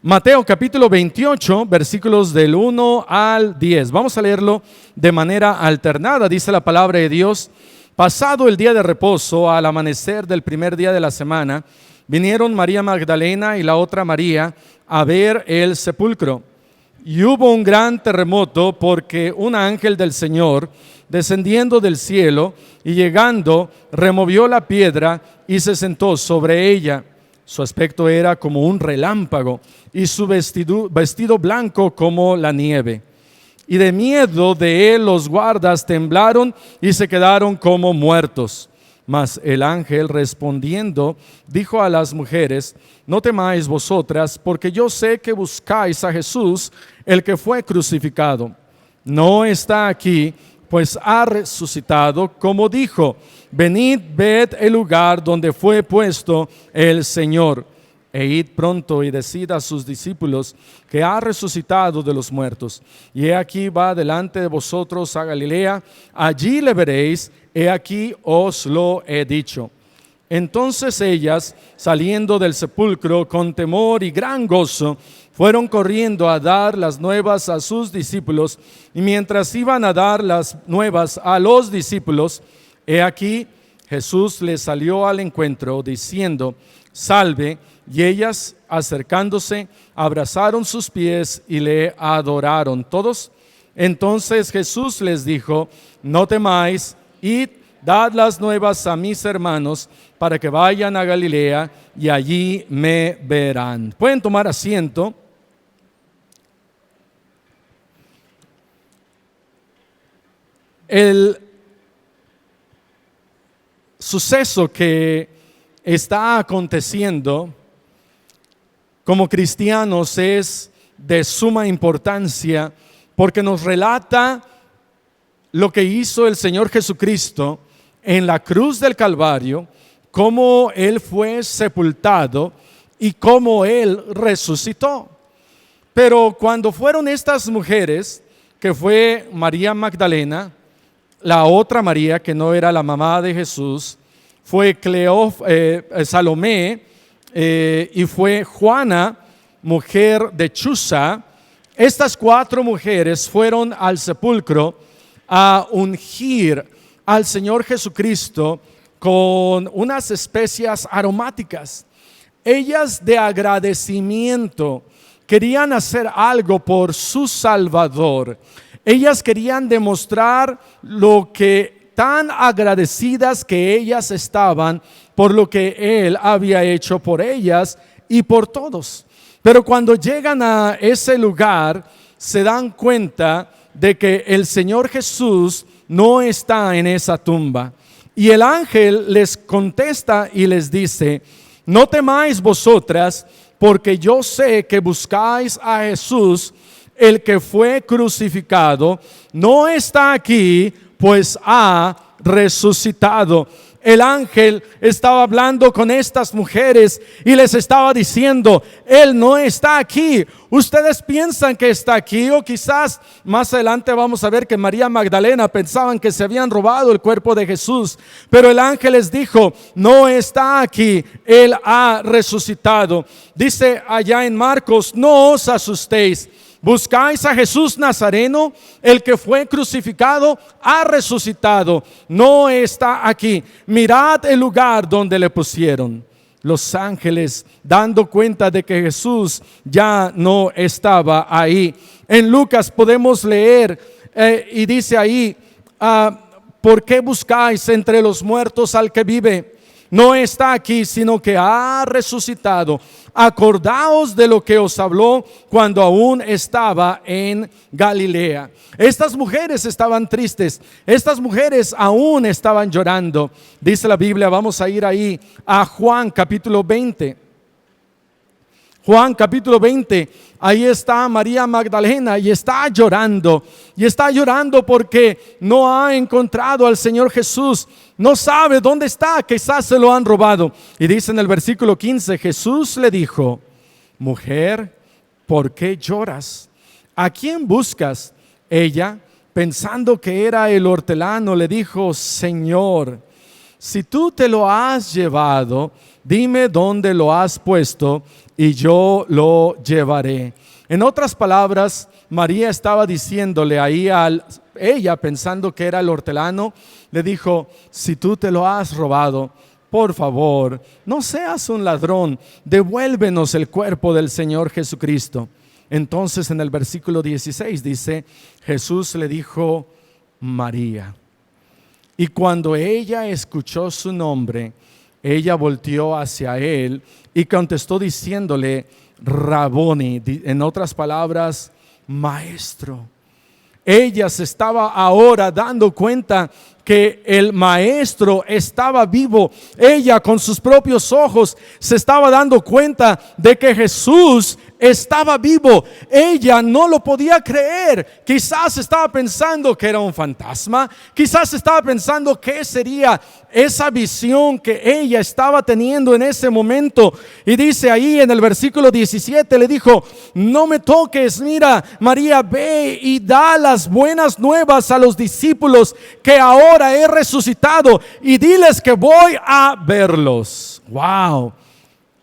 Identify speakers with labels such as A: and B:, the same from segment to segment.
A: Mateo capítulo 28, versículos del 1 al 10. Vamos a leerlo de manera alternada. Dice la palabra de Dios: pasado el día de reposo, al amanecer del primer día de la semana, vinieron María Magdalena y la otra María a ver el sepulcro. Y hubo un gran terremoto, porque un ángel del Señor, descendiendo del cielo y llegando, removió la piedra y se sentó sobre ella. Su aspecto era como un relámpago y su vestido blanco como la nieve. Y de miedo de él los guardas temblaron y se quedaron como muertos. Mas el ángel, respondiendo, dijo a las mujeres: no temáis vosotras, porque yo sé que buscáis a Jesús, el que fue crucificado. No está aquí, pues ha resucitado, como dijo. Venid, ved el lugar donde fue puesto el Señor. E id pronto y decid a sus discípulos que ha resucitado de los muertos. Y he aquí va delante de vosotros a Galilea, allí le veréis, he aquí os lo he dicho. Entonces ellas, saliendo del sepulcro con temor y gran gozo, fueron corriendo a dar las nuevas a sus discípulos. Y mientras iban a dar las nuevas a los discípulos, he aquí Jesús les salió al encuentro diciendo: salve. Y ellas, acercándose, abrazaron sus pies y le adoraron todos. Entonces Jesús les dijo: no temáis, id, dad las nuevas a mis hermanos, para que vayan a Galilea y allí me verán. Pueden tomar asiento. El suceso que está aconteciendo como cristianos es de suma importancia, porque nos relata lo que hizo el Señor Jesucristo en la cruz del Calvario, cómo Él fue sepultado y cómo Él resucitó. Pero cuando fueron estas mujeres, que fue María Magdalena, la otra María que no era la mamá de Jesús, fue Salomé, y fue Juana, mujer de Chuza. Estas cuatro mujeres fueron al sepulcro a ungir al Señor Jesucristo con unas especias aromáticas. Ellas, de agradecimiento, querían hacer algo por su Salvador. Ellas querían demostrar lo que tan agradecidas que ellas estaban por lo que Él había hecho por ellas y por todos. Pero cuando llegan a ese lugar, se dan cuenta de que el Señor Jesús no está en esa tumba. Y el ángel les contesta y les dice: no temáis vosotras, porque yo sé que buscáis a Jesús, el que fue crucificado. No está aquí, pues ha resucitado. El ángel estaba hablando con estas mujeres y les estaba diciendo: Él no está aquí. Ustedes piensan que está aquí, o quizás más adelante vamos a ver que María Magdalena pensaban que se habían robado el cuerpo de Jesús. Pero el ángel les dijo: no está aquí, Él ha resucitado. Dice allá en Marcos: no os asustéis. Buscáis a Jesús Nazareno, el que fue crucificado, ha resucitado, no está aquí. Mirad el lugar donde le pusieron. Los ángeles, dando cuenta de que Jesús ya no estaba ahí. En Lucas podemos leer y dice ahí: ¿por qué buscáis entre los muertos al que vive? No está aquí, sino que ha resucitado. Acordaos de lo que os habló cuando aún estaba en Galilea. Estas mujeres estaban tristes. Estas mujeres aún estaban llorando. Dice la Biblia, vamos a ir ahí a Juan capítulo 20. Juan capítulo 20, ahí está María Magdalena y está llorando. Y está llorando porque no ha encontrado al Señor Jesús. No sabe dónde está, quizás se lo han robado. Y dice en el versículo 15, Jesús le dijo: mujer, ¿por qué lloras? ¿A quién buscas? Ella, pensando que era el hortelano, le dijo: Señor, si tú te lo has llevado, dime dónde lo has puesto y yo lo llevaré. En otras palabras, María estaba diciéndole ahí ella, pensando que era el hortelano, le dijo: si tú te lo has robado, por favor, no seas un ladrón, devuélvenos el cuerpo del Señor Jesucristo. Entonces en el versículo 16 dice: Jesús le dijo: María. Y cuando ella escuchó su nombre, ella volteó hacia él y contestó diciéndole: Raboni, en otras palabras, maestro. Ella se estaba ahora dando cuenta que el maestro estaba vivo. Ella con sus propios ojos se estaba dando cuenta de que Jesús estaba vivo. Ella no lo podía creer. Quizás estaba pensando que era un fantasma. Quizás estaba pensando qué sería esa visión que ella estaba teniendo en ese momento. Y dice ahí en el versículo 17, le dijo: no me toques, mira, María, ve y da las buenas nuevas a los discípulos que ahora he resucitado, y diles que voy a verlos. Wow,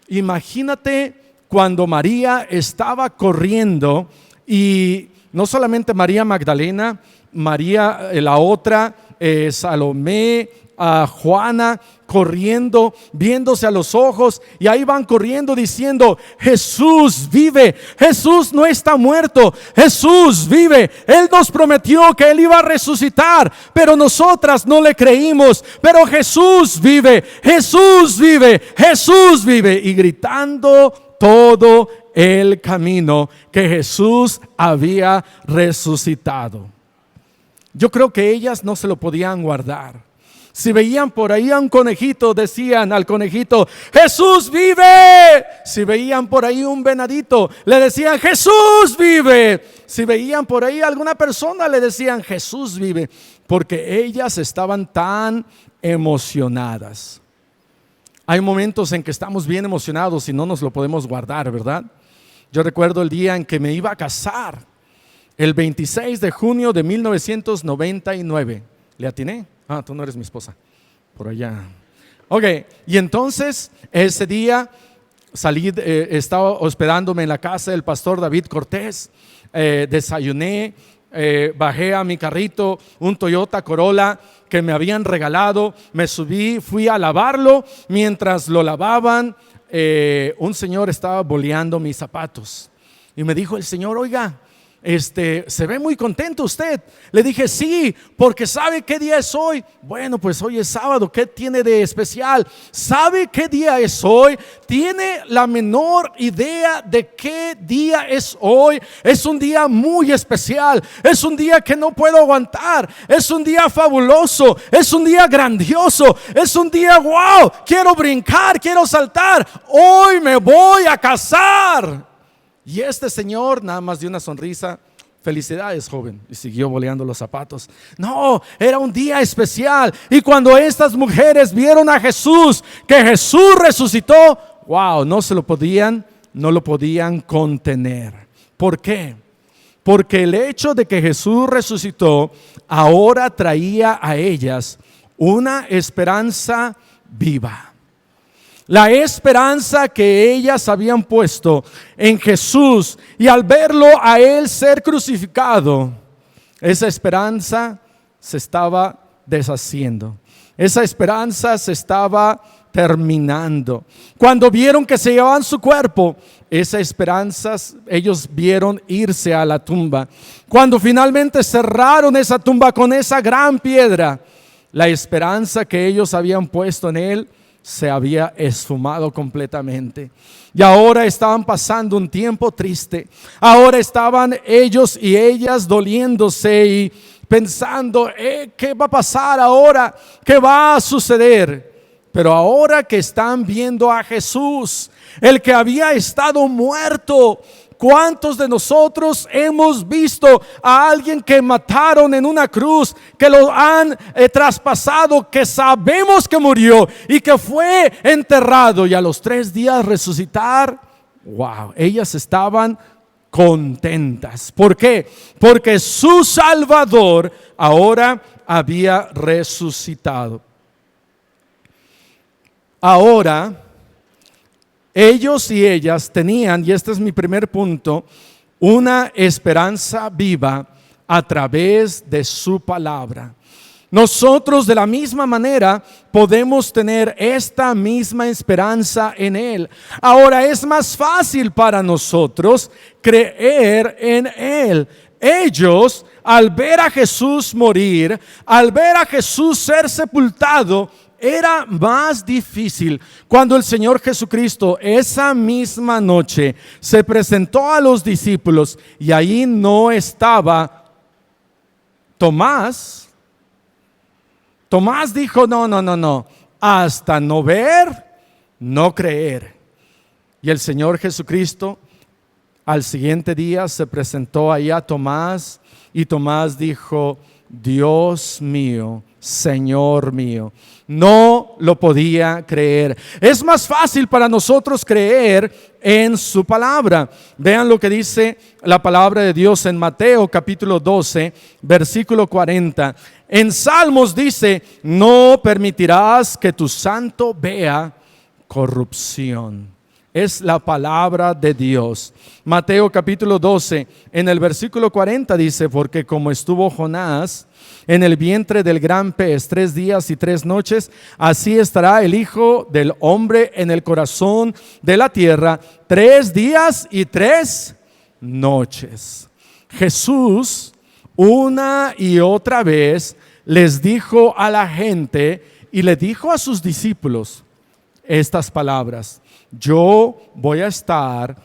A: imagínate cuando María estaba corriendo, y no solamente María Magdalena, María la otra, Salomé, a Juana, corriendo, viéndose a los ojos, y ahí van corriendo diciendo: Jesús vive, Jesús no está muerto, Jesús vive, Él nos prometió que Él iba a resucitar, pero nosotras no le creímos, pero Jesús vive, Jesús vive, Jesús vive, y gritando todo el camino que Jesús había resucitado. Yo creo que ellas no se lo podían guardar. Si veían por ahí a un conejito, decían al conejito: Jesús vive. Si veían por ahí un venadito, le decían: Jesús vive. Si veían por ahí a alguna persona, le decían: Jesús vive. Porque ellas estaban tan emocionadas. Hay momentos en que estamos bien emocionados y no nos lo podemos guardar, ¿verdad? Yo recuerdo el día en que me iba a casar, el 26 de junio de 1999. ¿Le atiné? Ah, tú no eres mi esposa. Por allá. Ok, y entonces ese día salí, estaba hospedándome en la casa del pastor David Cortés. Desayuné, bajé a mi carrito, un Toyota Corolla que me habían regalado. Me subí, fui a lavarlo. Mientras lo lavaban, un señor estaba boleando mis zapatos. Y me dijo el señor: oiga, se ve muy contento usted. Le dije: sí, porque ¿sabe qué día es hoy? Bueno, pues hoy es sábado. ¿Qué tiene de especial? ¿Sabe qué día es hoy? ¿Tiene la menor idea de qué día es hoy? Es un día muy especial. Es un día que no puedo aguantar. Es un día fabuloso. Es un día grandioso. Es un día wow. Quiero brincar, quiero saltar. Hoy me voy a casar. Y este señor nada más dio una sonrisa: felicidades, joven, y siguió boleando los zapatos. No, era un día especial. Y cuando estas mujeres vieron a Jesús, que Jesús resucitó, wow, no lo podían contener. ¿Por qué? Porque el hecho de que Jesús resucitó ahora traía a ellas una esperanza viva. La esperanza que ellas habían puesto en Jesús, y al verlo a Él ser crucificado, esa esperanza se estaba deshaciendo. Esa esperanza se estaba terminando. Cuando vieron que se llevaban su cuerpo, esa esperanza ellos vieron irse a la tumba. Cuando finalmente cerraron esa tumba con esa gran piedra, la esperanza que ellos habían puesto en Él se había esfumado completamente. Y ahora estaban pasando un tiempo triste. Ahora estaban ellos y ellas doliéndose y pensando: ¿qué va a pasar ahora? ¿Qué va a suceder? Pero ahora que están viendo a Jesús, el que había estado muerto. ¿Cuántos de nosotros hemos visto a alguien que mataron en una cruz, que lo han traspasado, que sabemos que murió y que fue enterrado, y a los 3 días resucitar? Wow, ellas estaban contentas. ¿Por qué? Porque su Salvador ahora había resucitado. Ahora Ellos y ellas tenían, y este es mi primer punto, una esperanza viva a través de su palabra. Nosotros de la misma manera podemos tener esta misma esperanza en Él. Ahora es más fácil para nosotros creer en Él. Ellos, al ver a Jesús morir, al ver a Jesús ser sepultado, era más difícil. Cuando el Señor Jesucristo esa misma noche se presentó a los discípulos y ahí no estaba Tomás. Tomás dijo, no, hasta no ver, no creer. Y el Señor Jesucristo al siguiente día se presentó ahí a Tomás y Tomás dijo, Dios mío, Señor mío. No lo podía creer. Es más fácil para nosotros creer en su palabra. Vean lo que dice la palabra de Dios en Mateo capítulo 12, versículo 40. En Salmos dice, no permitirás que tu santo vea corrupción. Es la palabra de Dios. Mateo capítulo 12, en el versículo 40 dice, porque como estuvo Jonás en el vientre del gran pez 3 días y 3 noches, así estará el Hijo del Hombre en el corazón de la tierra 3 días y 3 noches. Jesús una y otra vez les dijo a la gente y le dijo a sus discípulos estas palabras: yo voy a estar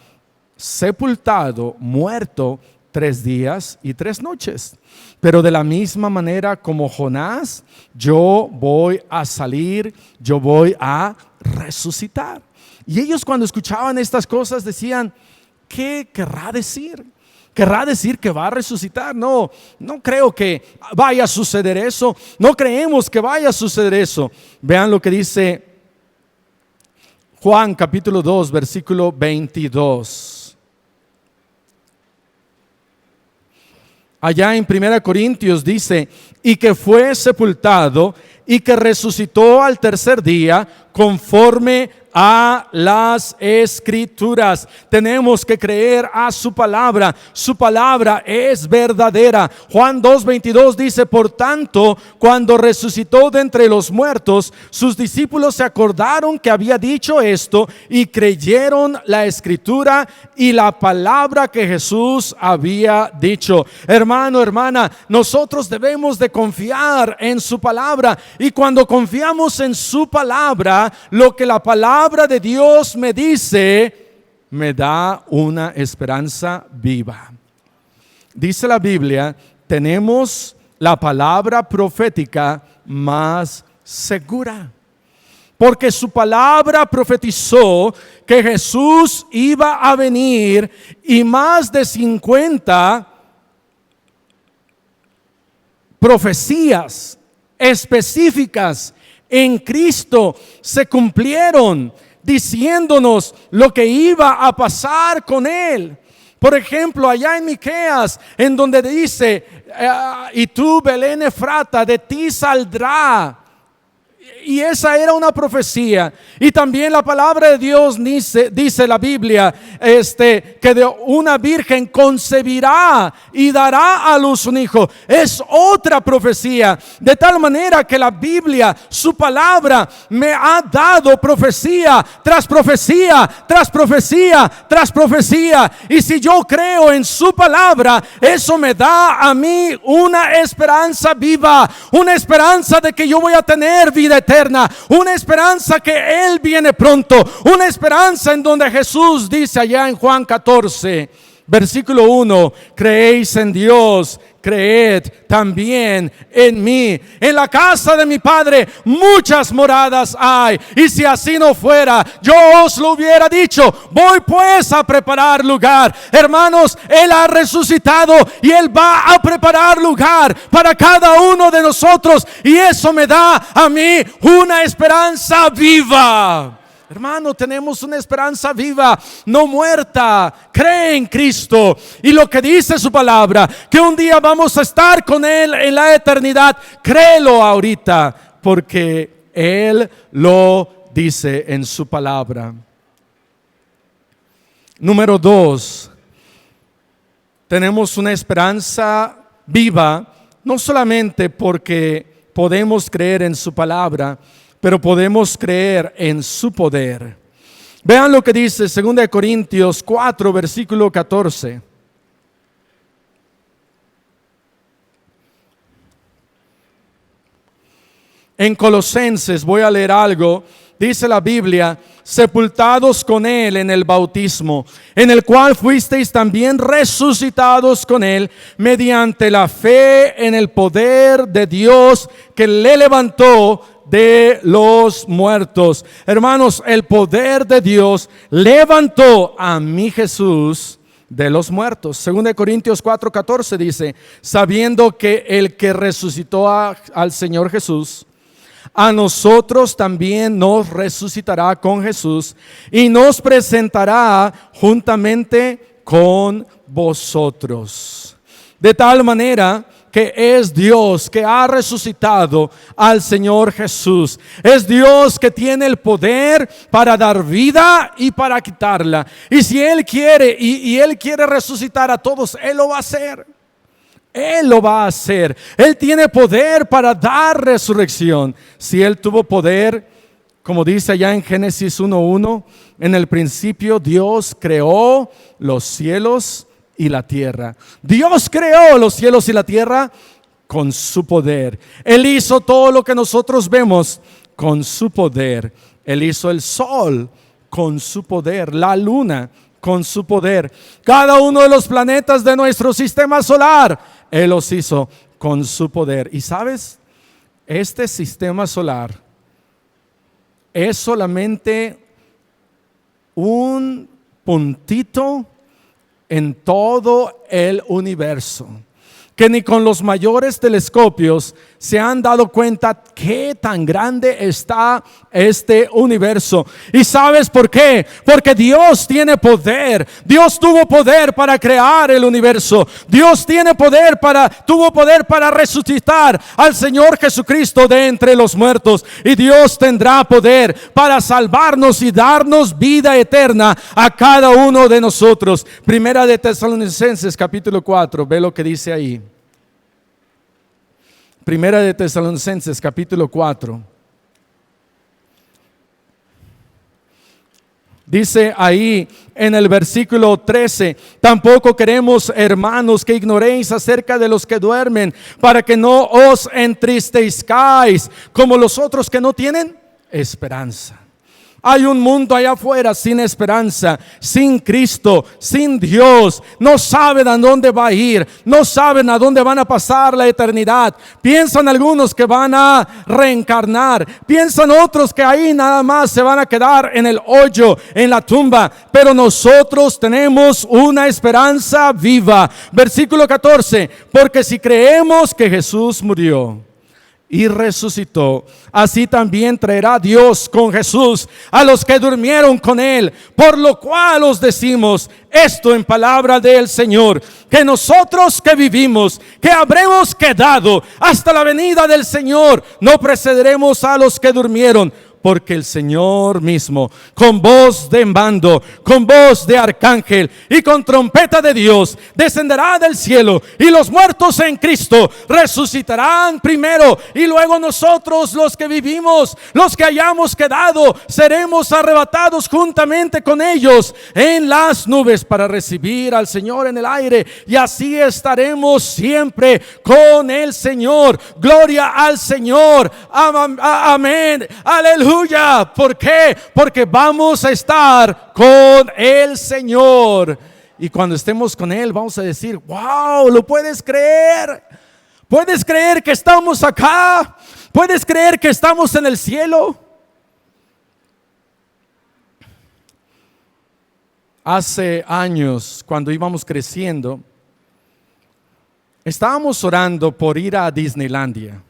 A: sepultado, muerto 3 días y 3 noches. Pero de la misma manera como Jonás, yo voy a salir, yo voy a resucitar. Y ellos cuando escuchaban estas cosas decían, ¿qué querrá decir? ¿Querrá decir que va a resucitar? No creo que vaya a suceder eso. No creemos que vaya a suceder eso. Vean lo que dice Juan capítulo 2, versículo 22. Allá en 1 Corintios dice, y que fue sepultado y que resucitó al tercer día conforme a las Escrituras. Tenemos que creer a su palabra. Su palabra es verdadera. Juan 2:22 dice, por tanto, cuando resucitó de entre los muertos, sus discípulos se acordaron que había dicho esto y creyeron la Escritura y la palabra que Jesús había dicho. Hermano, hermana, nosotros debemos de confiar en su palabra, y cuando confiamos en su palabra, lo que la palabra de Dios me dice, me da una esperanza viva. Dice la Biblia, tenemos la palabra profética más segura, porque su palabra profetizó que Jesús iba a venir, y más de 50 profecías específicas en Cristo se cumplieron, diciéndonos lo que iba a pasar con Él. Por ejemplo, allá en Miqueas, en donde dice, y tú, Belén Efrata, de ti saldrá. Y esa era una profecía. Y también la palabra de Dios dice la Biblia, que de una virgen concebirá y dará a luz un hijo. Es otra profecía. De tal manera que la Biblia, su palabra, me ha dado profecía tras profecía, tras profecía, tras profecía. Y si yo creo en su palabra, eso me da a mí una esperanza viva, una esperanza de que yo voy a tener vida eterna, una esperanza que Él viene pronto, una esperanza en donde Jesús dice allá en Juan 14, versículo 1, creéis en Dios, creed también en mí. En la casa de mi Padre muchas moradas hay, y si así no fuera, yo os lo hubiera dicho. Voy pues a preparar lugar. Hermanos, Él ha resucitado y Él va a preparar lugar para cada uno de nosotros, y eso me da a mí una esperanza viva. Hermano, tenemos una esperanza viva, no muerta. Cree en Cristo y lo que dice su palabra, que un día vamos a estar con Él en la eternidad. Créelo ahorita, porque Él lo dice en su palabra. Número 2, tenemos una esperanza viva, no solamente porque podemos creer en su palabra, pero podemos creer en su poder. Vean lo que dice 2 Corintios 4, versículo 14. En Colosenses, voy a leer algo, dice la Biblia: sepultados con Él en el bautismo, en el cual fuisteis también resucitados con Él, mediante la fe en el poder de Dios que le levantó de los muertos. Hermanos, el poder de Dios levantó a mi Jesús de los muertos. 2 Corintios 4:14 dice: sabiendo que el que resucitó al Señor Jesús, a nosotros también nos resucitará con Jesús y nos presentará juntamente con vosotros. De tal manera que es Dios que ha resucitado al Señor Jesús. Es Dios que tiene el poder para dar vida y para quitarla. Y si Él quiere, y Él quiere resucitar a todos, Él lo va a hacer. Él lo va a hacer. Él tiene poder para dar resurrección. Si Él tuvo poder, como dice allá en Génesis 1:1, en el principio Dios creó los cielos y la tierra. Dios creó los cielos y la tierra con su poder. Él hizo todo lo que nosotros vemos con su poder. Él hizo el sol con su poder, la luna con su poder, cada uno de los planetas de nuestro sistema solar, Él los hizo con su poder. Y sabes, este sistema solar es solamente un puntito en todo el universo, que ni con los mayores telescopios se han dado cuenta qué tan grande está este universo. ¿Y sabes por qué? Porque Dios tiene poder. Dios tuvo poder para crear el universo. Dios tuvo poder para resucitar al Señor Jesucristo de entre los muertos. Y Dios tendrá poder para salvarnos y darnos vida eterna a cada uno de nosotros. Primera de Tesalonicenses capítulo 4, ve lo que dice ahí. Primera de Tesalonicenses capítulo 4. Dice ahí en el versículo 13: tampoco queremos, hermanos, que ignoréis acerca de los que duermen, para que no os entristezcáis como los otros que no tienen esperanza. Hay un mundo allá afuera sin esperanza, sin Cristo, sin Dios. No saben a dónde va a ir, no saben a dónde van a pasar la eternidad. Piensan algunos que van a reencarnar, piensan otros que ahí nada más se van a quedar en el hoyo, en la tumba. Pero nosotros tenemos una esperanza viva. Versículo 14: porque si creemos que Jesús murió y resucitó, así también traerá Dios con Jesús a los que durmieron con Él. Por lo cual os decimos esto en palabra del Señor, que nosotros que vivimos, que habremos quedado hasta la venida del Señor, no precederemos a los que durmieron. Porque el Señor mismo, con voz de mando, con voz de arcángel y con trompeta de Dios, descenderá del cielo, y los muertos en Cristo resucitarán primero, y luego nosotros, los que vivimos, los que hayamos quedado, seremos arrebatados juntamente con ellos en las nubes para recibir al Señor en el aire, y así estaremos siempre con el Señor. Gloria al Señor. Amén. Aleluya. ¿Por qué? Porque vamos a estar con el Señor. Y cuando estemos con Él vamos a decir: wow, ¿lo puedes creer? ¿Puedes creer que estamos acá? ¿Puedes creer que estamos en el cielo? Hace años, cuando íbamos creciendo, estábamos orando por ir a Disneylandia.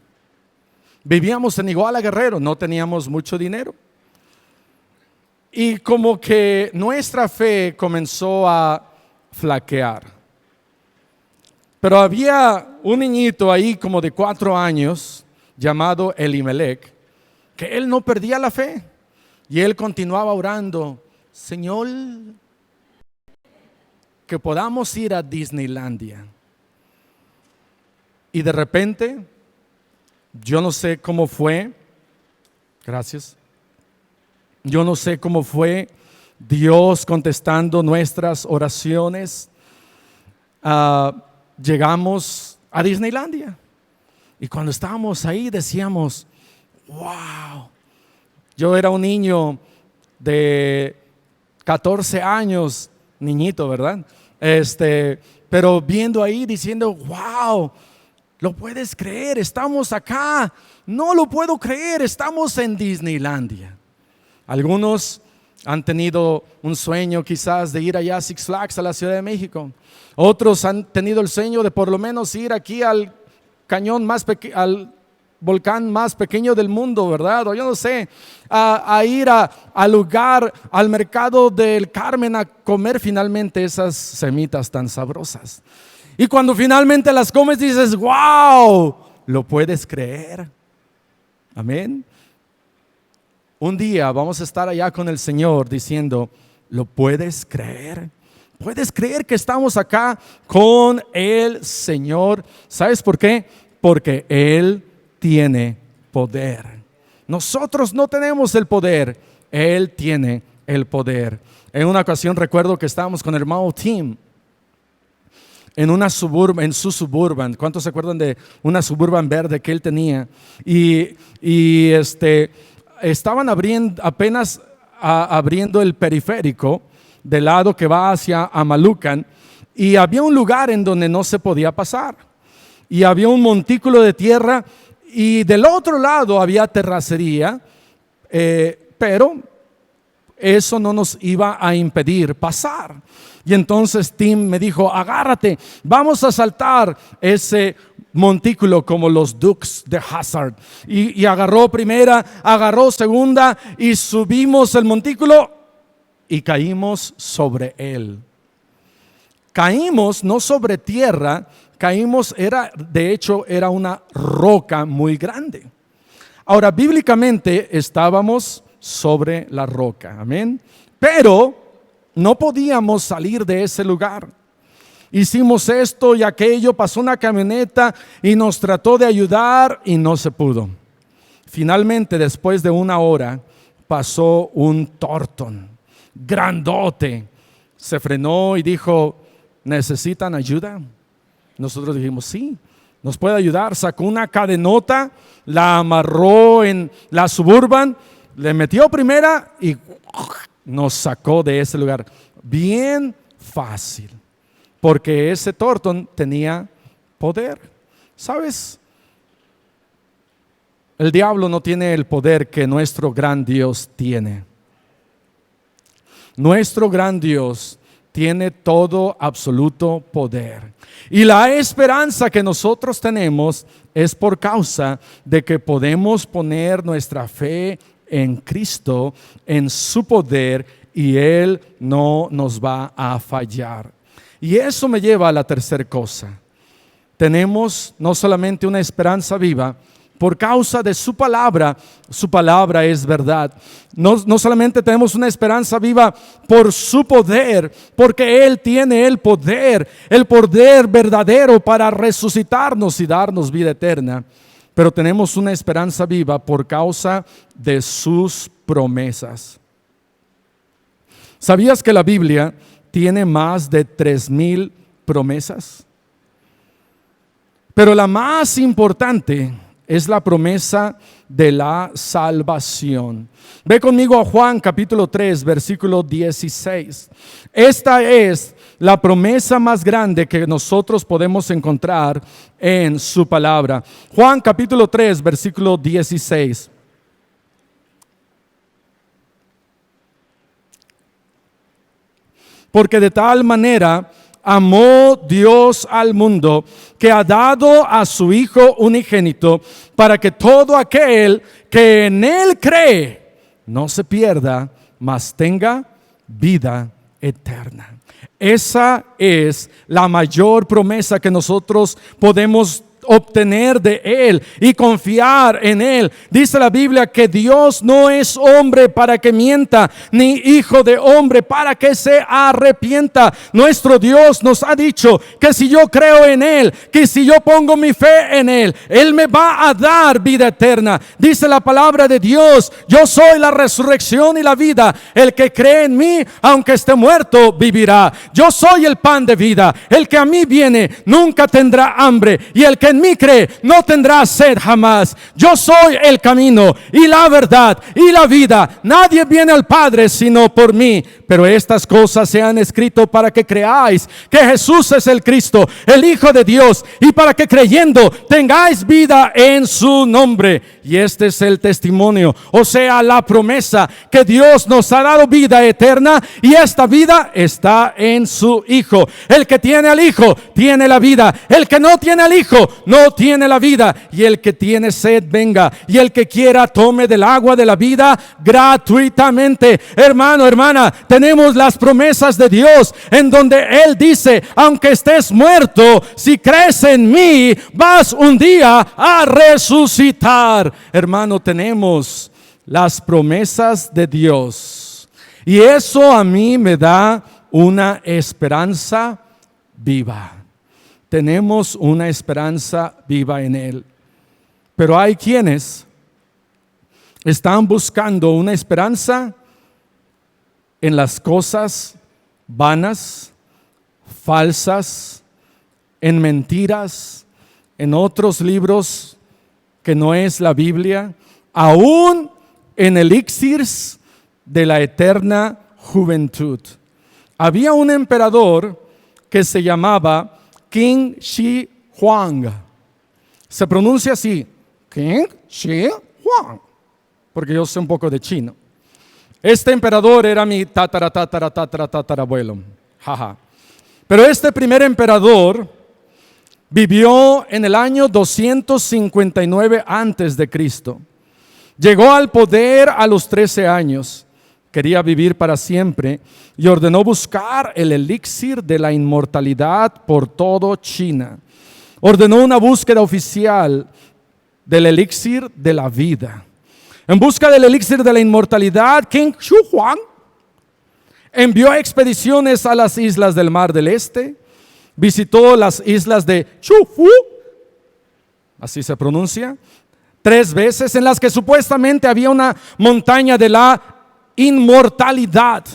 A: Vivíamos en Iguala, Guerrero, no teníamos mucho dinero. Y como que nuestra fe comenzó a flaquear. Pero había un niñito ahí como de 4 años llamado Elimelech, que él no perdía la fe. Y él continuaba orando: Señor, que podamos ir a Disneylandia. Y de repente, yo no sé cómo fue, gracias, yo no sé cómo fue Dios contestando nuestras oraciones. Llegamos a Disneylandia. Y cuando estábamos ahí decíamos, wow. Yo era un niño de 14 años, niñito, ¿verdad? Pero viendo ahí diciendo, wow, ¿lo puedes creer? Estamos acá. No lo puedo creer, estamos en Disneylandia. Algunos han tenido un sueño quizás de ir allá a Six Flags, a la Ciudad de México. Otros han tenido el sueño de por lo menos ir aquí al cañón más pequeño, al volcán más pequeño del mundo, ¿verdad? O yo no sé, a ir al lugar, al mercado del Carmen a comer finalmente esas semitas tan sabrosas. Y cuando finalmente las comes dices, wow, ¿lo puedes creer? Amén. Un día vamos a estar allá con el Señor diciendo, ¿lo puedes creer? ¿Puedes creer que estamos acá con el Señor? ¿Sabes por qué? Porque Él tiene poder. Nosotros no tenemos el poder, Él tiene el poder. En una ocasión recuerdo que estábamos con el hermano Tim en su Suburban. ¿Cuántos se acuerdan de una Suburban verde que él tenía? Y estaban apenas abriendo el periférico del lado que va hacia Amalucan, y había un lugar en donde no se podía pasar, y había un montículo de tierra, y del otro lado había terracería, pero eso no nos iba a impedir pasar. Y entonces Tim me dijo, agárrate, vamos a saltar ese montículo como los Dukes de Hazzard. Y agarró primera, agarró segunda, y subimos el montículo y caímos sobre él. Caímos no sobre tierra, caímos, de hecho era una roca muy grande. Ahora, bíblicamente estábamos sobre la roca, amén. Pero no podíamos salir de ese lugar. Hicimos esto y aquello, pasó una camioneta y nos trató de ayudar y no se pudo. Finalmente, después de una hora, pasó un Thornton grandote, se frenó y dijo, ¿necesitan ayuda? Nosotros dijimos, sí, nos puede ayudar. Sacó una cadenota, la amarró en la Suburban, le metió primera y nos sacó de ese lugar. Bien fácil, porque ese Thornton tenía poder. ¿Sabes? El diablo no tiene el poder que nuestro gran Dios tiene. Nuestro gran Dios tiene todo absoluto poder. Y la esperanza que nosotros tenemos es por causa de que podemos poner nuestra fe en Cristo, en su poder, y Él no nos va a fallar. Y eso me lleva a la tercera cosa. Tenemos no solamente una esperanza viva, por causa de su palabra es verdad. No solamente tenemos una esperanza viva por su poder, porque Él tiene el poder verdadero para resucitarnos y darnos vida eterna, pero tenemos una esperanza viva por causa de sus promesas. ¿Sabías que la Biblia tiene más de 3,000 promesas? Pero la más importante es la promesa de la salvación. Ve conmigo a Juan capítulo 3, versículo 16. Esta es la promesa más grande que nosotros podemos encontrar en su palabra. Juan capítulo 3, versículo 16. Porque de tal manera amó Dios al mundo, que ha dado a su Hijo unigénito, para que todo aquel que en Él cree no se pierda, mas tenga vida eterna. Esa es la mayor promesa que nosotros podemos obtener de Él y confiar en Él. Dice la Biblia que Dios no es hombre para que mienta, ni hijo de hombre para que se arrepienta. Nuestro Dios nos ha dicho que si yo creo en Él, que si yo pongo mi fe en Él, Él me va a dar vida eterna. Dice la palabra de Dios: yo soy la resurrección y la vida. El que cree en mí, aunque esté muerto, vivirá. Yo soy el pan de vida. El que a mí viene nunca tendrá hambre, y el que en mí cree no tendrá sed jamás. Yo soy el camino y la verdad y la vida. Nadie viene al Padre sino por mí. Pero estas cosas se han escrito para que creáis que Jesús es el Cristo, el Hijo de Dios, y para que creyendo tengáis vida en su nombre. Y este es el testimonio, o sea, la promesa, que Dios nos ha dado vida eterna, y esta vida está en su Hijo. El que tiene al Hijo tiene la vida. El que no tiene al Hijo no tiene la vida. Y el que tiene sed, venga, y el que quiera tome del agua de la vida gratuitamente. Hermano, hermana, tenemos las promesas de Dios, en donde Él dice: aunque estés muerto, si crees en mí, vas un día a resucitar. Hermano, tenemos las promesas de Dios, y eso a mí me da una esperanza viva. Tenemos una esperanza viva en Él. Pero hay quienes están buscando una esperanza en las cosas vanas, falsas, en mentiras, en otros libros que no es la Biblia, aún en elixirs de la eterna juventud. Había un emperador que se llamaba Qin Shi Huang. Se pronuncia así, Qin Shi Huang, porque yo sé un poco de chino. Este emperador era mi tatarabuelo. Jaja. Pero este primer emperador vivió en el año 259 antes de Cristo. Llegó al poder a los 13 años. Quería vivir para siempre y ordenó buscar el elixir de la inmortalidad por todo China. Ordenó una búsqueda oficial del elixir de la vida. En busca del elixir de la inmortalidad, Qin Shi Huang envió expediciones a las islas del Mar del Este, visitó las islas de Chufu, así se pronuncia, 3 veces, en las que supuestamente había una montaña de la inmortalidad.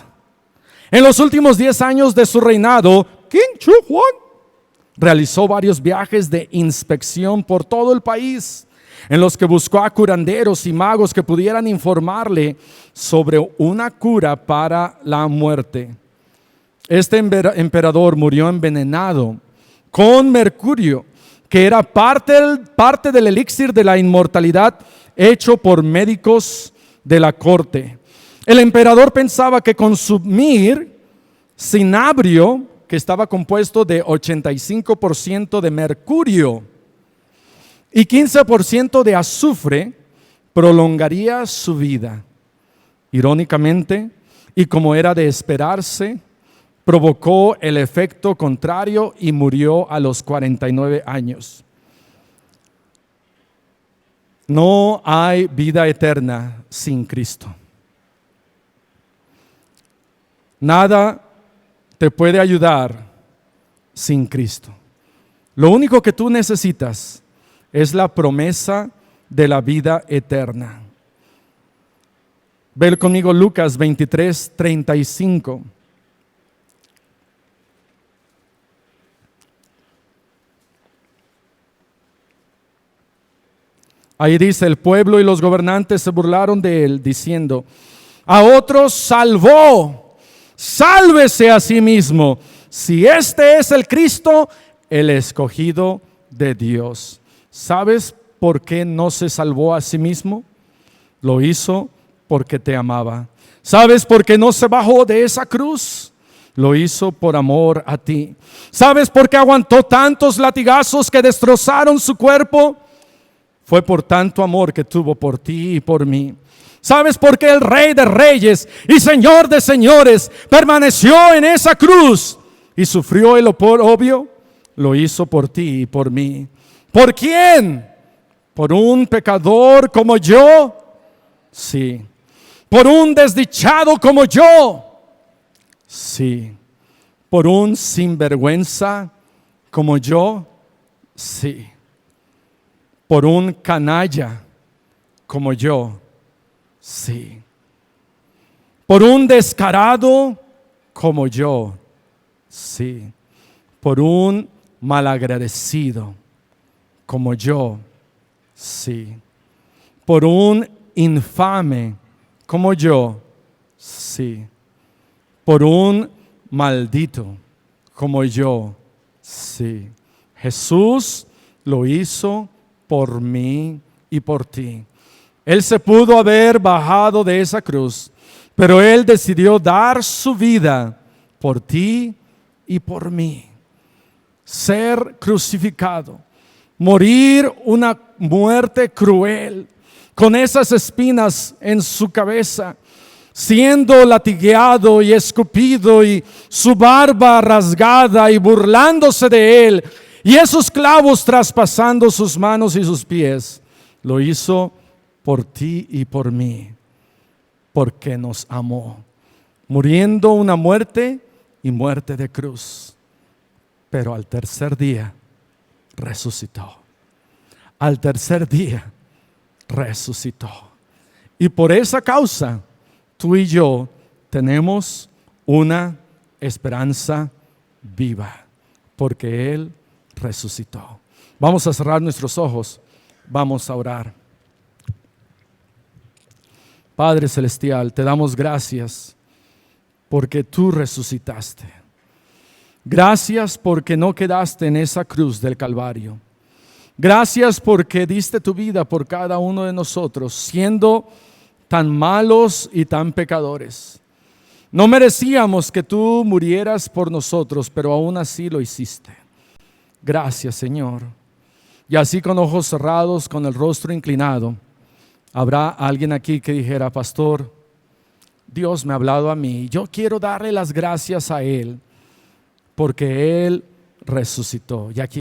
A: En los últimos 10 años de su reinado, Qin Shi Huang realizó varios viajes de inspección por todo el país, en los que buscó a curanderos y magos que pudieran informarle sobre una cura para la muerte. Este emperador murió envenenado con mercurio, que era parte del elixir de la inmortalidad hecho por médicos de la corte. El emperador pensaba que consumir cinabrio, que estaba compuesto de 85% de mercurio y 15% de azufre, prolongaría su vida. Irónicamente, y como era de esperarse, provocó el efecto contrario y murió a los 49 años. No hay vida eterna sin Cristo. Nada te puede ayudar sin Cristo. Lo único que tú necesitas es la promesa de la vida eterna. Ve conmigo Lucas 23:35. Ahí dice: el pueblo y los gobernantes se burlaron de él, diciendo: a otros salvó, sálvese a sí mismo, si este es el Cristo, el escogido de Dios. ¿Sabes por qué no se salvó a sí mismo? Lo hizo porque te amaba. ¿Sabes por qué no se bajó de esa cruz? Lo hizo por amor a ti. ¿Sabes por qué aguantó tantos latigazos que destrozaron su cuerpo? Fue por tanto amor que tuvo por ti y por mí. ¿Sabes por qué el Rey de Reyes y Señor de Señores permaneció en esa cruz y sufrió el oprobio? Lo hizo por ti y por mí. ¿Por quién? ¿Por un pecador como yo? Sí. ¿Por un desdichado como yo? Sí. ¿Por un sinvergüenza como yo? Sí. ¿Por un canalla como yo? Sí. ¿Por un descarado como yo? Sí. ¿Por un malagradecido como yo? Sí. ¿Por un infame como yo? Sí. ¿Por un maldito como yo? Sí. Jesús lo hizo por mí y por ti. Él se pudo haber bajado de esa cruz, pero Él decidió dar su vida por ti y por mí. Ser crucificado, morir una muerte cruel, con esas espinas en su cabeza, siendo latigueado y escupido y su barba rasgada y burlándose de Él, y esos clavos traspasando sus manos y sus pies. Lo hizo por ti y por mí, porque nos amó, muriendo una muerte y muerte de cruz. Pero al tercer día resucitó. Al tercer día resucitó. Y por esa causa, tú y yo tenemos una esperanza viva, porque Él resucitó. Vamos a cerrar nuestros ojos, vamos a orar. Padre Celestial, te damos gracias porque tú resucitaste. Gracias porque no quedaste en esa cruz del Calvario. Gracias porque diste tu vida por cada uno de nosotros, siendo tan malos y tan pecadores. No merecíamos que tú murieras por nosotros, pero aún así lo hiciste. Gracias, Señor. Y así, con ojos cerrados, con el rostro inclinado, habrá alguien aquí que dijera: pastor, Dios me ha hablado a mí. Yo quiero darle las gracias a Él porque Él resucitó. Y aquí